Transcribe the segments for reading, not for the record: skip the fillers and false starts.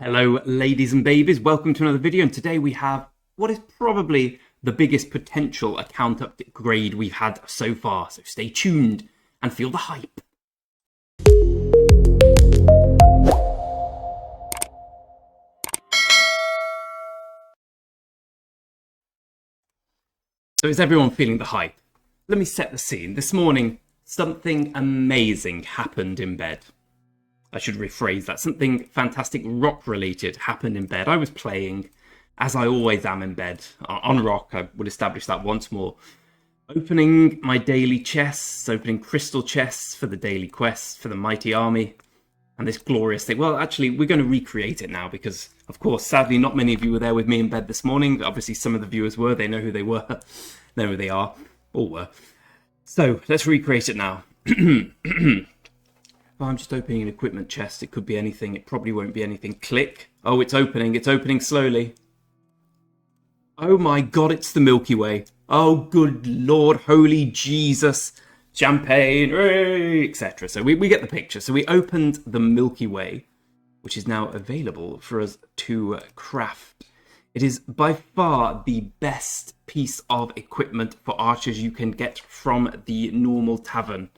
Hello ladies and babies, welcome to another video, and today we have what is probably the biggest potential account upgrade we've had so far, so stay tuned and feel the hype. So is everyone feeling the hype? Let me set the scene. This morning, something amazing happened in bed. I should rephrase that. Something fantastic rock-related happened in bed. I was playing, as I always am in bed, on rock. I would establish that once more. Opening my daily chests, opening crystal chests for the daily quests, for the mighty army, and this glorious thing. Well, actually, we're going to recreate it now because, of course, sadly, not many of you were there with me in bed this morning. Obviously, some of the viewers were. They know who they were. Know who they are. All were. So, let's recreate it now. I'm just opening an equipment chest. It could be anything. It probably won't be anything. Click. Oh, it's opening. It's opening slowly. Oh my god, it's the Milky Way. Oh, good Lord, holy Jesus. Champagne, etc. So we get the picture. So we opened the Milky Way, which is now available for us to craft. It is by far the best piece of equipment for archers you can get from the normal tavern.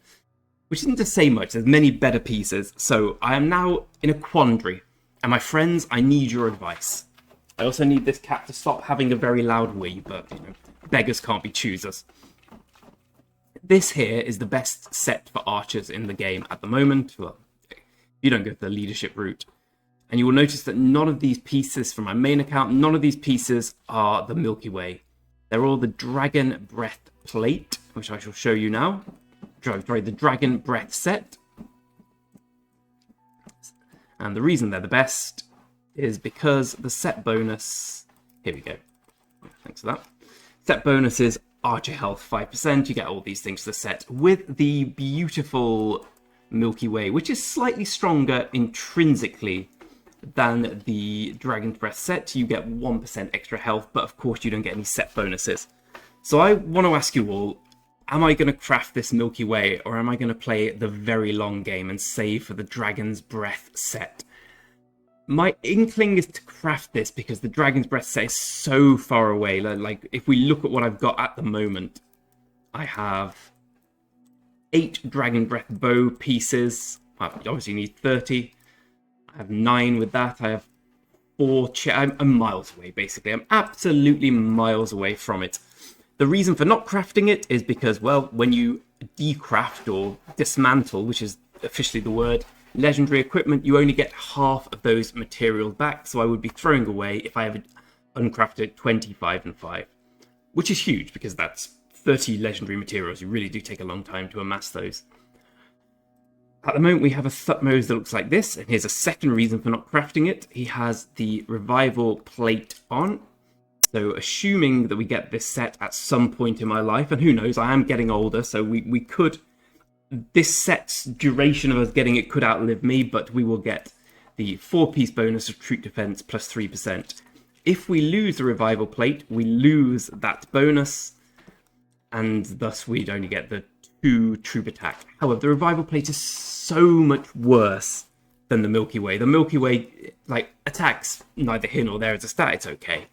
Which isn't to say much, there's many better pieces, so I am now in a quandary. And my friends, I need your advice. I also need this cat to stop having a very loud wee, but, you know, beggars can't be choosers. This here is the best set for archers in the game at the moment. Well, you don't go the leadership route. And you will notice that none of these pieces from my main account, none of these pieces are the Milky Way. They're all the Dragon Breath Plate, which I shall show you now. Sorry, the Dragon Breath set. And the reason they're the best is because the set bonus... Here we go. Thanks for that. Set bonus is Archer Health 5%. You get all these things to the set with the beautiful Milky Way, which is slightly stronger intrinsically than the Dragon's Breath set. You get 1% extra health, but of course you don't get any set bonuses. So I want to ask you all, am I going to craft this Milky Way, or am I going to play the very long game and save for the Dragon's Breath set? My inkling is to craft this because the Dragon's Breath set is so far away. Like, if we look at what I've got at the moment, I have 8 Dragon Breath bow pieces. I obviously need 30. I have 9 with that. I have 4... I'm miles away, basically. I'm absolutely miles away from it. The reason for not crafting it is because, well, when you decraft or dismantle, which is officially the word, legendary equipment, you only get half of those materials back. So I would be throwing away, if I have uncrafted, 25 and 5, which is huge because that's 30 legendary materials. You really do take a long time to amass those. At the moment, we have a Thutmose that looks like this, and here's a second reason for not crafting it. He has the Revival Plate on. So assuming that we get this set at some point in my life, and who knows, I am getting older, so we could... This set's duration of us getting it could outlive me, but we will get the 4-piece bonus of Troop Defense plus 3%. If we lose the Revival Plate, we lose that bonus, and thus we'd only get the 2 Troop Attack. However, the Revival Plate is so much worse than the Milky Way. The Milky Way, like, attacks neither here nor there as a stat, it's okay.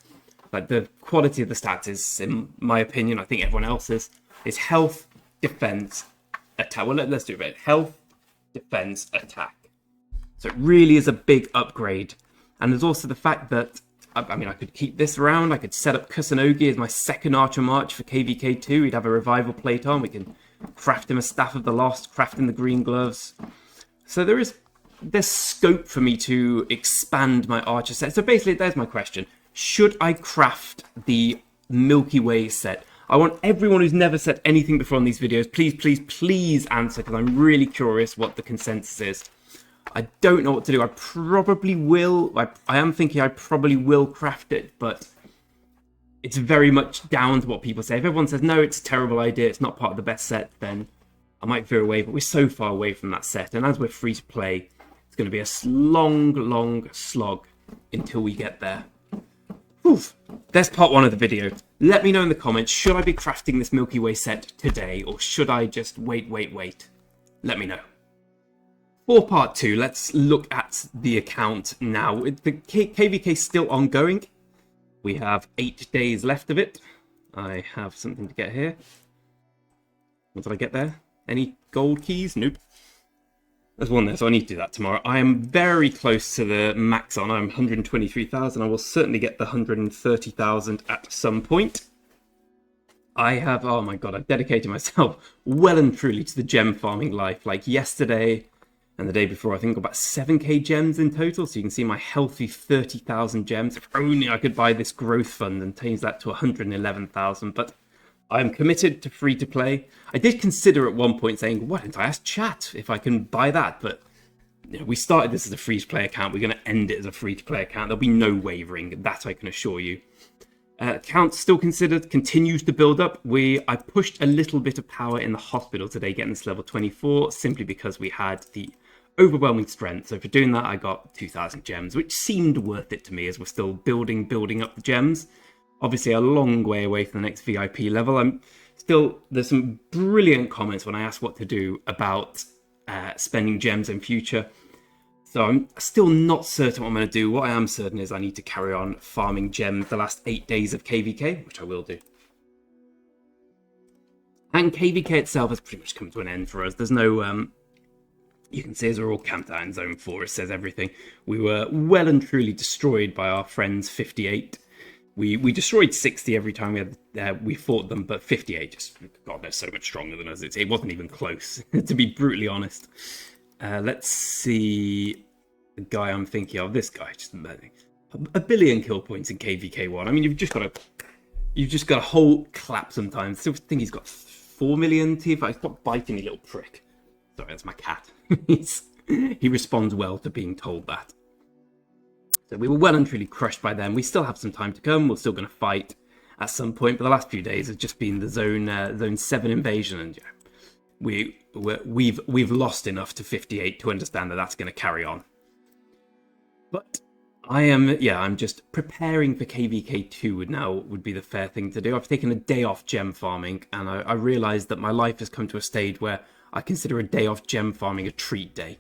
Like, the quality of the stats is, in my opinion, I think everyone else's, is health, defense, attack. Well, let's do it. Health, defense, attack. So it really is a big upgrade. And there's also the fact that, I mean, I could keep this around. I could set up Kusunogi as my second Archer March for KVK2. He'd have a Revival Plate on. We can craft him a Staff of the Lost, craft him the Green Gloves. So there's scope for me to expand my Archer set. So basically, there's my question. Should I craft the Milky Way set? I want everyone who's never said anything before on these videos, please, please, please answer, because I'm really curious what the consensus is. I don't know what to do. I probably will. I am thinking I probably will craft it, but it's very much down to what people say. If everyone says, no, it's a terrible idea, it's not part of the best set, then I might veer away, but we're so far away from that set. And as we're free to play, it's going to be a long, long slog until we get there. Oof. There's part 1 of the video. Let me know in the comments, should I be crafting this Milky Way set today, or should I just wait? Let me know. For part 2, let's look at the account now. The KVK is still ongoing. We have 8 days left of it. I have something to get here. What did I get there? Any gold keys? Nope. There's one there, so I need to do that tomorrow. I am very close to the max on. I'm 123,000. I will certainly get the 130,000 at some point. I have, oh my god, I've dedicated myself well and truly to the gem farming life. Like yesterday and the day before, I think about 7k gems in total. So you can see my healthy 30,000 gems. If only I could buy this growth fund and change that to 111,000. But I'm committed to free to play. I did consider at one point saying, why don't I ask chat if I can buy that? But you know, we started this as a free to play account. We're going to end it as a free to play account. There'll be no wavering. That I can assure you. Account still considered, continues to build up. I pushed a little bit of power in the hospital today, getting this level 24, simply because we had the overwhelming strength. So for doing that, I got 2,000 gems, which seemed worth it to me as we're still building up the gems. Obviously, a long way away from the next VIP level. There's some brilliant comments when I asked what to do about spending gems in future. So I'm still not certain what I'm going to do. What I am certain is I need to carry on farming gems the last 8 days of KVK, which I will do. And KVK itself has pretty much come to an end for us. There's no, you can see as we're all camped out in Zone 4, it says everything. We were well and truly destroyed by our friends 58. We destroyed 60 every time we fought them, but 58 just, God, they're so much stronger than us. It wasn't even close, to be brutally honest. Let's see the guy I'm thinking of. This guy, just a billion kill points in KVK1. I mean, you've just got a whole clap sometimes. Still think he's got 4 million TFI. Stop biting, you little prick. Sorry, that's my cat. He responds well to being told that. So we were well and truly crushed by them. We still have some time to come. We're still going to fight at some point. But the last few days have just been the Zone 7 invasion, and yeah, we've lost enough to 58 to understand that that's going to carry on. But I'm just preparing for KVK2 now would be the fair thing to do. I've taken a day off gem farming, and I realised that my life has come to a stage where I consider a day off gem farming a treat day.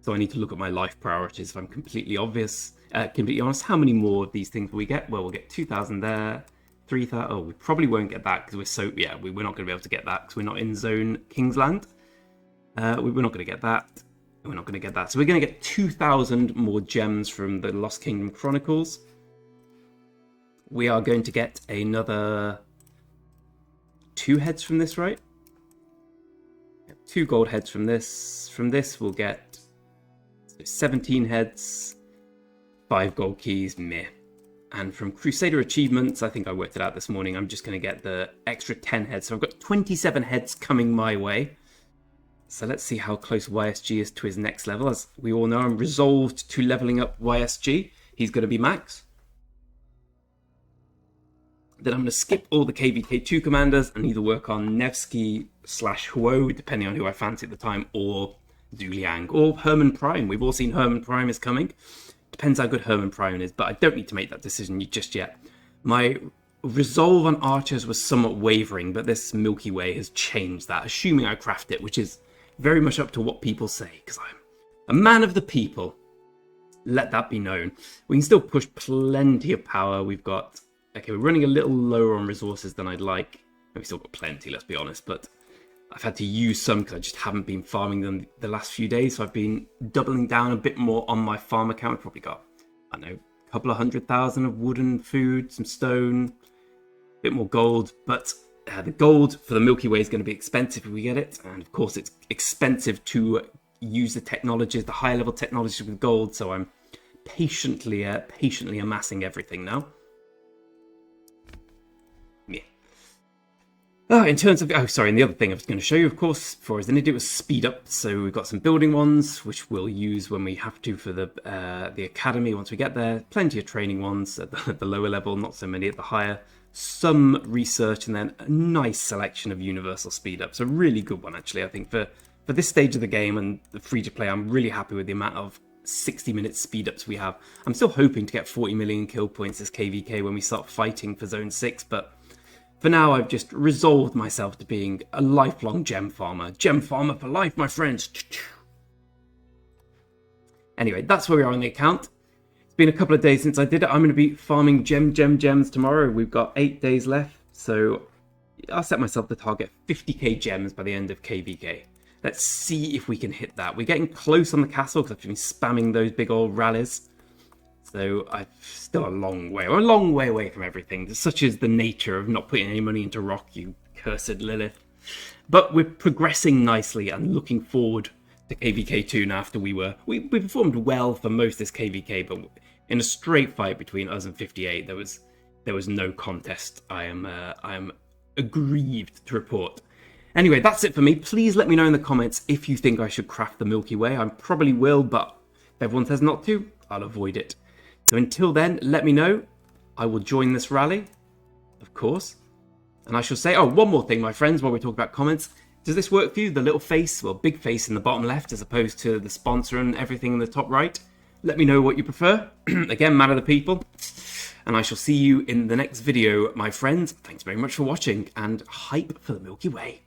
So I need to look at my life priorities if I'm completely honest. How many more of these things will we get? Well, we'll get 2,000 there. 3,000. Oh, we probably won't get that because we're not going to be able to get that because we're not in Zone Kingsland. We're not going to get that. We're not going to get that. So we're going to get 2,000 more gems from the Lost Kingdom Chronicles. We are going to get another 2 heads from this, right? 2 gold heads from this. From this, we'll get 17 heads, 5 gold keys, meh. And from Crusader Achievements, I think I worked it out this morning, I'm just going to get the extra 10 heads. So I've got 27 heads coming my way. So let's see how close YSG is to his next level. As we all know, I'm resolved to leveling up YSG. He's going to be max. Then I'm going to skip all the KVK2 commanders and either work on Nevsky / Huo, depending on who I fancy at the time, or Zuliang, or Herman Prime. We've all seen Herman Prime is coming. Depends how good Herman Prime is, but I don't need to make that decision just yet. My resolve on archers was somewhat wavering, but this Milky Way has changed that, assuming I craft it, which is very much up to what people say, because I'm a man of the people. Let that be known. We can still push plenty of power. We're running a little lower on resources than I'd like. We've still got plenty, let's be honest, but I've had to use some because I just haven't been farming them the last few days. So I've been doubling down a bit more on my farm account. I've probably got, I don't know, a couple of 100,000 of wooden food, some stone, a bit more gold. But the gold for the Milky Way is going to be expensive if we get it. And of course, it's expensive to use the technologies, the higher level technologies with gold. So I'm patiently amassing everything now. In terms of, and the other thing I was going to show you, of course, before I was going to do was speed up. So we've got some building ones, which we'll use when we have to for the academy once we get there. Plenty of training ones at the lower level, not so many at the higher. Some research, and then a nice selection of universal speed ups. A really good one, actually, I think, for this stage of the game and the free-to-play. I'm really happy with the amount of 60-minute speed ups we have. I'm still hoping to get 40 million kill points as KVK when we start fighting for Zone 6, but for now, I've just resolved myself to being a lifelong gem farmer. Gem farmer for life, my friends. Anyway, that's where we are on the account. It's been a couple of days since I did it. I'm going to be farming gems tomorrow. We've got 8 days left, so I'll set myself the target 50k gems by the end of KVK. Let's see if we can hit that. We're getting close on the castle because I've been spamming those big old rallies. So I'm still a long way. I'm a long way away from everything. Such is the nature of not putting any money into rock, you cursed Lilith. But we're progressing nicely and looking forward to KVK2 now after we performed well for most of this KVK, but in a straight fight between us and 58, there was no contest. I am aggrieved to report. Anyway, that's it for me. Please let me know in the comments if you think I should craft the Milky Way. I probably will, but if everyone says not to, I'll avoid it. So until then, let me know. I will join this rally, of course. And I shall say, oh, one more thing, my friends, while we talk about comments. Does this work for you? The little face, well, big face in the bottom left as opposed to the sponsor and everything in the top right. Let me know what you prefer. Again, man of the people. And I shall see you in the next video, my friends. Thanks very much for watching, and hype for the Milky Way.